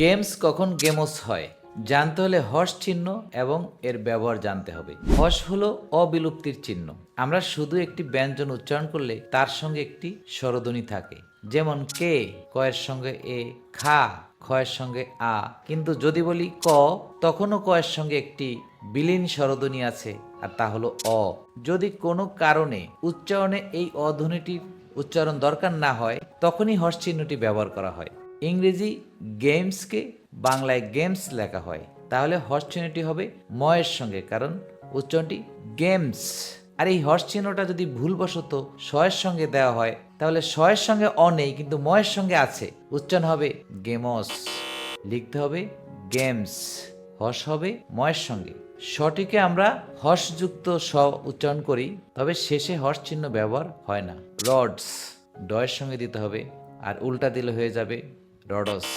Games কখন games হয় জানতে হলে হর্ষ চিহ্ন এবং এর ব্যবহার জানতে হবে। হর্ষ হলো অবিলুপ্তির চিহ্ন। আমরা শুধু একটি ব্যঞ্জন উচ্চারণ করলে তার সঙ্গে একটি স্বরধ্বনি থাকে, যেমন কে, কয়ের সঙ্গে এ, খা, খয়ের সঙ্গে আ। কিন্তু যদি বলি ক, তখনও কয়ের সঙ্গে একটি বিলীন স্বরধ্বনি আছে, আর তা হলো অ। যদি কোনো কারণে উচ্চারণে এই অধ্বনিটির উচ্চারণ দরকার না হয়, তখনই হর্ষ চিহ্নটি ব্যবহার করা হয়। ইংরেজি গেমসকে বাংলায় গেমস লেখা হয়, তাহলে হর্ষ চিহ্নটি হবে ময়ের সঙ্গে, কারণ উচ্চারণটি গেমস। আর এই হর্ষ চিহ্নটা যদি ভুলবশত শয়ের সঙ্গে দেওয়া হয়, তাহলে শয়ের সঙ্গে অ নেই কিন্তু ময়ের সঙ্গে আছে, উচ্চারণ হবে গেমস। লিখতে হবে গেমস, হর্ষ হবে ময়ের সঙ্গে। সঠিকে আমরা হর্ষযুক্ত স উচ্চারণ করি, তবে শেষে হর্ষ চিহ্ন ব্যবহার হয় না। রডস ডয়ের সঙ্গে দিতে হবে, আর উল্টা দিলে হয়ে যাবে রডস।